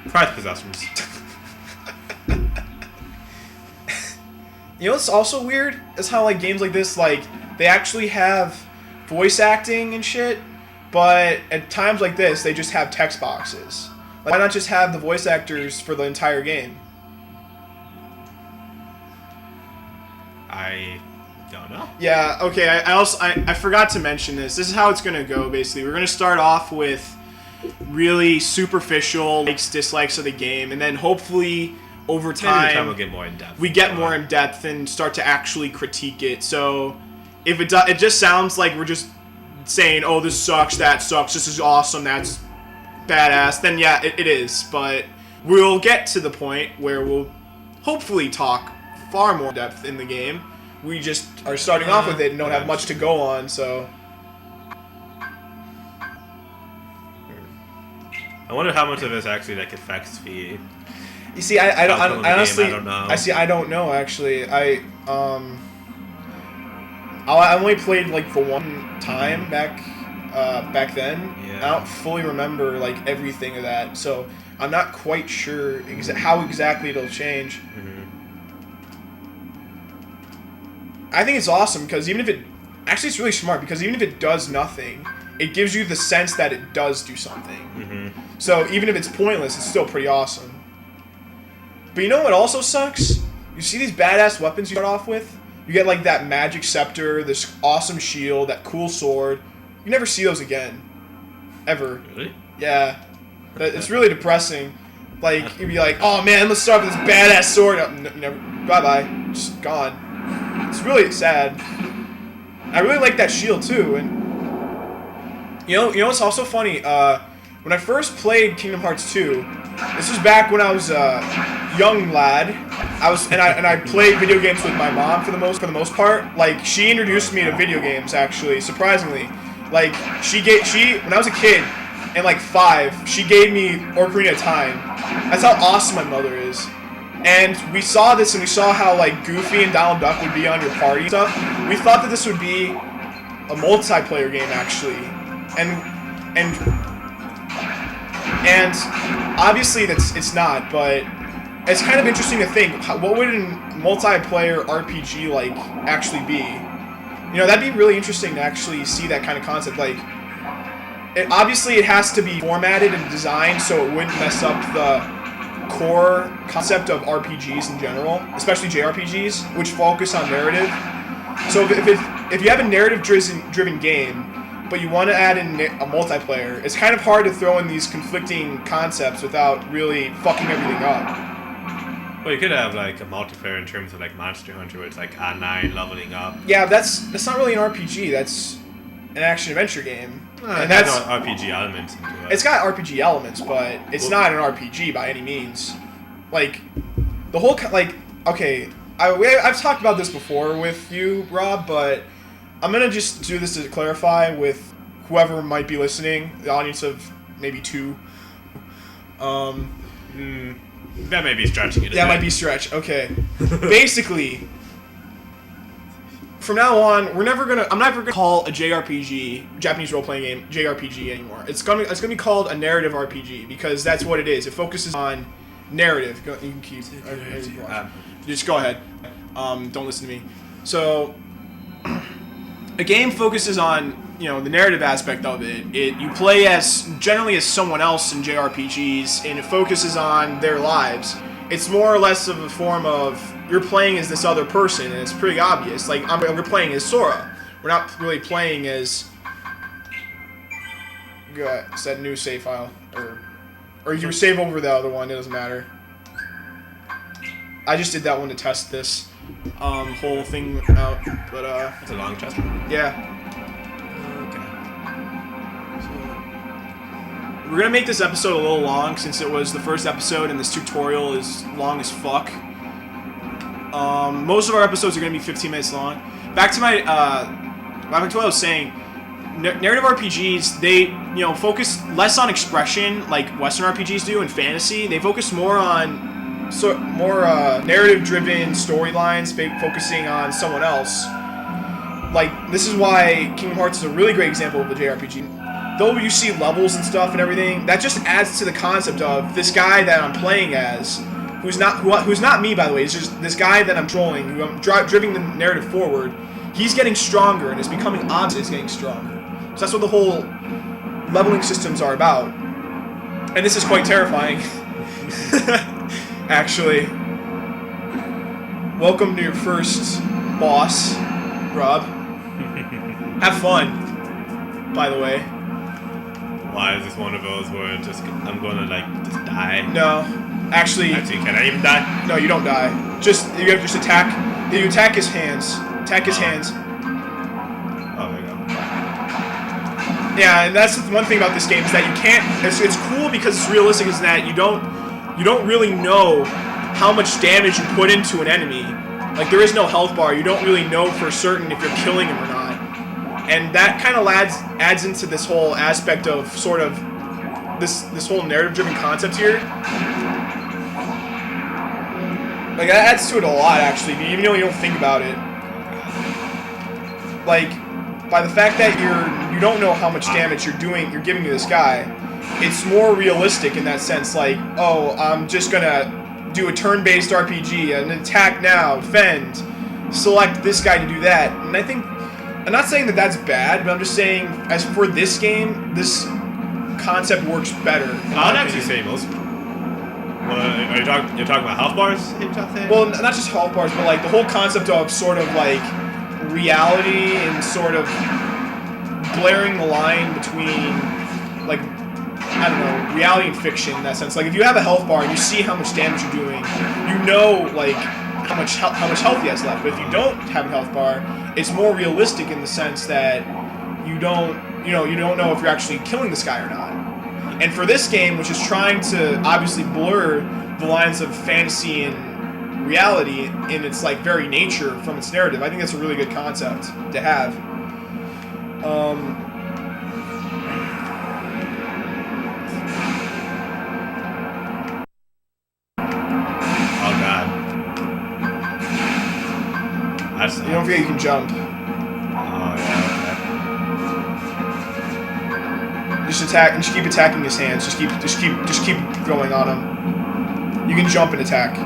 Prized possessions. You know what's also weird is how like games like this, like they actually have voice acting and shit, but at times like this they just have text boxes. Like, why not just have the voice actors for the entire game? I don't know. Yeah, okay, I forgot to mention this. This is how it's gonna go basically. We're gonna start off with really superficial likes, dislikes of the game, and then hopefully over time we'll get more in depth. We get more in depth and start to actually critique it. So if it just sounds like we're just saying, oh, this sucks, that sucks, this is awesome, that's badass, then yeah, it is. But we'll get to the point where we'll hopefully talk far more depth in the game. We just are starting off with it and don't have much to go on, so... I wonder how much of this actually like affects the... You see, I honestly, I don't know. I don't know actually. I only played like the one time back then. Yeah. I don't fully remember like everything of that, so I'm not quite sure how exactly it'll change. Mm-hmm. I think it's awesome because even if it's really smart because even if it does nothing, it gives you the sense that it does do something. Mm-hmm. So even if it's pointless, it's still pretty awesome. But you know what also sucks? You see these badass weapons you start off with? You get like that magic scepter, this awesome shield, that cool sword. You never see those again. Ever. Really? Yeah. It's really depressing. Like, you'd be like, oh man, let's start with this badass sword. Bye-bye. Just gone. It's really sad. I really like that shield too. And you know what's also funny? When I first played Kingdom Hearts 2, this was back when I was a young lad. I played video games with my mom for the most part. Like, she introduced me to video games actually, surprisingly. Like, when I was a kid, and like 5, she gave me Ocarina of Time. That's how awesome my mother is. And we saw this and we saw how like Goofy and Donald Duck would be on your party and stuff. We thought that this would be a multiplayer game actually. And obviously it's not, but it's kind of interesting to think, what would a multiplayer RPG like actually be? You know, that'd be really interesting to actually see that kind of concept. Like, obviously it has to be formatted and designed so it wouldn't mess up the core concept of RPGs in general, especially JRPGs, which focus on narrative. So if you have a narrative-driven game, but you want to add in a multiplayer, it's kind of hard to throw in these conflicting concepts without really fucking everything up. Well, you could have like a multiplayer in terms of like Monster Hunter, where it's like online leveling up. Yeah, that's not really an RPG. That's an action-adventure game. And that's got RPG elements into it. It's got RPG elements, but it's not an RPG by any means. Like, the whole okay, I've talked about this before with you, Rob, but I'm gonna just do this to clarify with whoever might be listening, the audience of maybe 2. That may be stretching it a bit. That might be stretch. Okay. Basically, from now on, I'm never gonna call a JRPG, Japanese role-playing game, JRPG anymore. It's gonna be called a narrative RPG because that's what it is. It focuses on narrative. You can keep. Just go ahead. Don't listen to me. So, a game focuses on the narrative aspect of it. You play generally as someone else in JRPGs, and it focuses on their lives. It's more or less of a form of you're playing as this other person, and it's pretty obvious. Like, we're playing as Sora. We're not really playing as... It's that new save file. Or you save over the other one, it doesn't matter. I just did that one to test this whole thing out, but It's a long test. yeah. Okay. We're gonna make this episode a little long since it was the first episode and this tutorial is long as fuck. Most of our episodes are gonna be 15 minutes long. Back to what I was saying. Narrative RPGs, they focus less on expression like Western RPGs do in fantasy. They focus more on narrative-driven storylines, focusing on someone else. Like, this is why Kingdom Hearts is a really great example of a JRPG. though you see levels and stuff and everything, that just adds to the concept of this guy that I'm playing as, who's not me, by the way. It's just this guy that I'm trolling, who I'm driving the narrative forward. He's getting stronger, and it's becoming obvious he's getting stronger. So that's what the whole leveling systems are about. And this is quite terrifying. Actually. Welcome to your first boss, Rob. Have fun, by the way. Why is this one of those where I'm gonna just die? No. Actually, can I even die? No, you don't die. You have to just attack. You attack his hands. Attack his hands. Oh, there you go. Yeah, and that's the one thing about this game is that you can't. It's cool because it's realistic. Is that you don't really know how much damage you put into an enemy. Like, there is no health bar. You don't really know for certain if you're killing him or not. And that kind of adds into this whole aspect of sort of this whole narrative-driven concept here. Like, that adds to it a lot, actually, even though you don't think about it. Like, by the fact that you don't know how much damage you're giving to this guy, it's more realistic in that sense. Like, oh, I'm just gonna do a turn-based RPG, an attack now, defend, select this guy to do that. And I think, I'm not saying that that's bad, but I'm just saying, as for this game, this concept works better. I'd actually say most. Are you're talking about health bars? Well, not just health bars, but like the whole concept of sort of like reality and sort of blurring the line between, like, I don't know, reality and fiction in that sense. Like, if you have a health bar and you see how much damage you're doing, you know, like, how much health he has left. But if you don't have a health bar, it's more realistic in the sense that you don't know if you're actually killing this guy or not. And for this game, which is trying to obviously blur the lines of fantasy and reality in its like very nature from its narrative, I think that's a really good concept to have. You don't forget you can jump. Oh, yeah, okay. Just attack and just keep attacking his hands. Just keep going on him. You can jump and attack.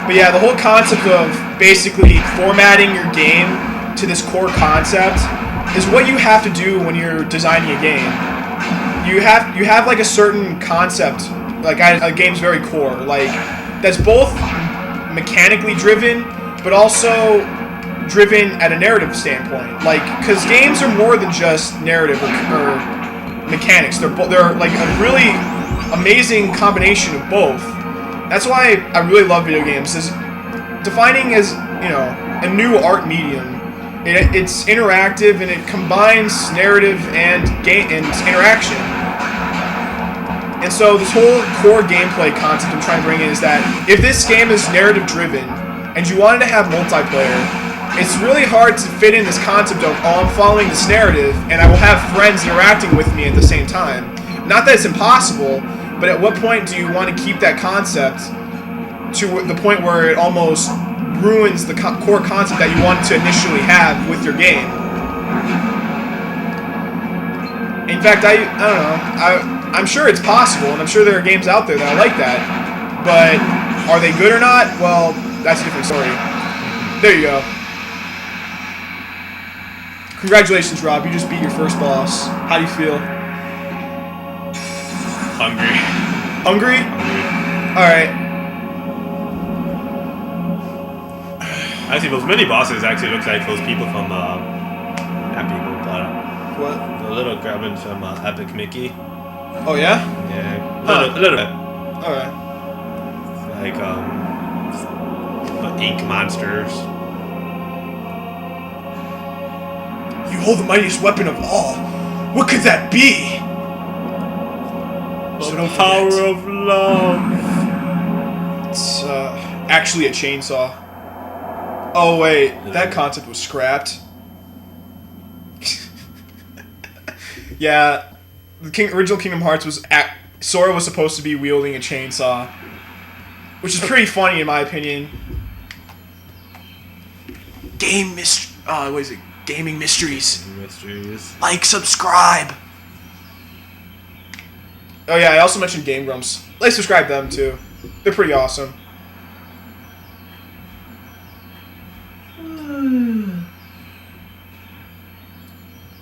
But yeah, the whole concept of basically formatting your game to this core concept is what you have to do when you're designing a game. You have like a certain concept, like at a game's very core, like that's both mechanically driven, but also driven at a narrative standpoint. Like, because games are more than just narrative or mechanics. They're like a really amazing combination of both. That's why I really love video games. Is defining as, you know, a new art medium. It's interactive and it combines narrative and interaction. And so this whole core gameplay concept I'm trying to bring in is that if this game is narrative driven and you wanted to have multiplayer, it's really hard to fit in this concept of, oh, I'm following this narrative and I will have friends interacting with me at the same time. Not that it's impossible, but at what point do you want to keep that concept to the point where it almost ruins the core concept that you wanted to initially have with your game? In fact, I don't know. I'm sure it's possible, and I'm sure there are games out there that are like that. But are they good or not? Well, that's a different story. There you go. Congratulations, Rob. You just beat your first boss. How do you feel? Hungry. Hungry? Alright. Actually, those mini bosses actually look like those people from not people, but what? The little grabbing from Epic Mickey. Oh yeah? Yeah, a little bit. Alright. Like ink monsters. You hold the mightiest weapon of all. What could that be? The power of love. It's actually a chainsaw. Oh wait, that concept was scrapped. Yeah, the original Kingdom Hearts was Sora was supposed to be wielding a chainsaw, which is pretty funny in my opinion. Gaming mysteries. Mysteries. Like, subscribe. Oh yeah, I also mentioned Game Grumps. Like, subscribe to them too. They're pretty awesome.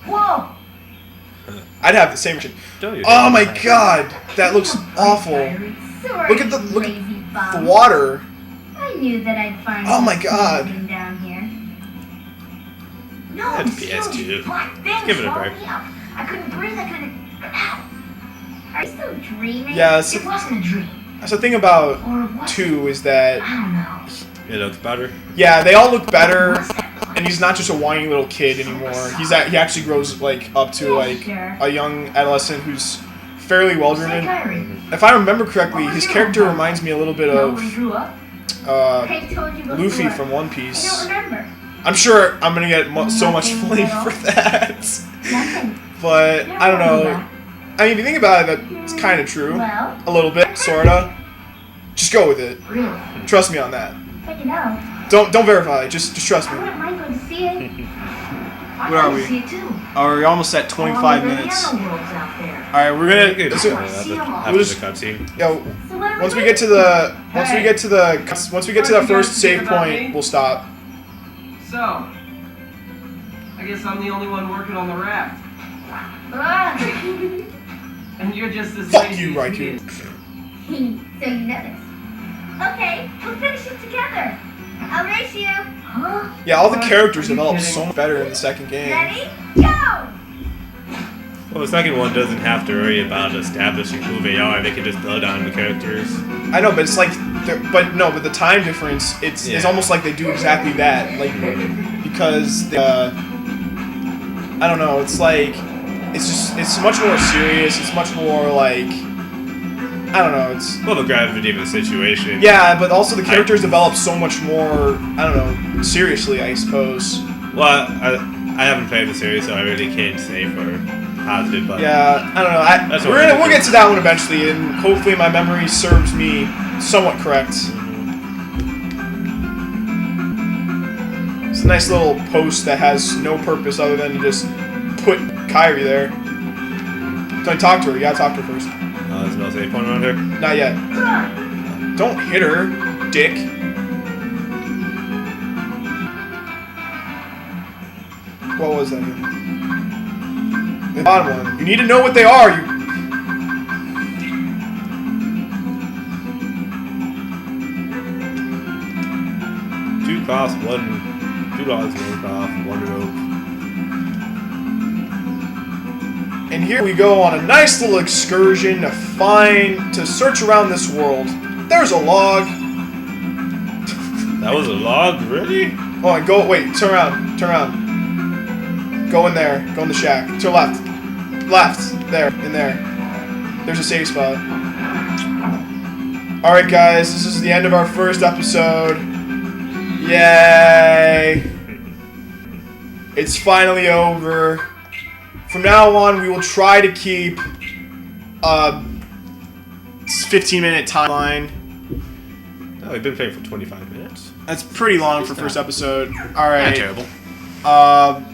Whoa! I'd have the same reaction. Don't you Oh my think? god, that looks awful. Sorry, Look at the lazy bum. water. I knew that I'd find Oh my something God. moving down here. No, That's still, PS2. these black things Give it a swallowed break. me up. I couldn't breathe. I couldn't. Ow! Are you still dreaming? Yeah, it's- it wasn't a dream. That's the thing about Or what? 2 is that, I don't know. It looks better. yeah, they all look better, and he's not just a whiny little kid anymore. He actually grows like up to like a young adolescent who's fairly well Say, driven. Kyrie, If I remember correctly, his character reminds me a little bit nobody of grew up. I told you before. Luffy from One I Piece. don't remember. I'm sure I'm gonna get so much flame for that, Nothing. but I don't know. I mean, if you think about it, that's kind of true. Well, A little bit, sorta. Just go with it. really. Trust me on that. Check it out. Don't verify. Just trust I me. wouldn't mind going to see it. Where are we? See it too. We're almost at 25 All the minutes. other worlds out there. All right, we're Yeah, gonna. good. Let's do- After the cutscene. Yo, So what are we once we waiting get to for? the once we get to that first save point, we'll stop. So, I guess I'm the only one working on the raft. Ah. And you're just as Fuck lazy you, as Raikou. he is. So you know this. Okay, we'll finish it together. I'll race you. Huh? Yeah, all the characters Are you develop kidding? so much better in the second game. Ready? Go! Well, the second one doesn't have to worry about establishing who they are. They can just build on the characters. I know, but it's like, but the time difference. It's Yeah. almost like they do exactly that, like because I don't know. It's like it's much more serious. It's much more like I don't know. It's Well, the gravity of the situation. yeah, but also the characters develop so much more. I don't know. Seriously, I suppose. Well, I haven't played the series, so I really can't say for positive. But Yeah, I don't know. That's what We'll get to that one eventually, and hopefully my memory serves me somewhat correct. It's a nice little post that has no purpose other than to just put Kyrie there. So I talk to her. You gotta talk to her first. There's no save point around here. Not yet. Don't hit her, dick. What was that? The bottom one. You need to know what they are. You. Two cloths, two dogs, one cloth, one rope. And here we go on a nice little excursion to search around this world. There's a log. That was a log, really? Oh, and wait, turn around. Go in there. Go in the shack. To the left. Left. There. In there. There's a safe spot. Alright, guys. This is the end of our first episode. Yay. It's finally over. From now on, we will try to keep a 15-minute timeline. Oh, we've been playing for 25 minutes. That's pretty long for first episode. Alright. Not terrible.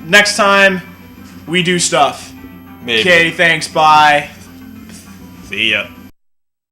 Next time, we do stuff. Maybe. Okay, thanks, bye. See ya.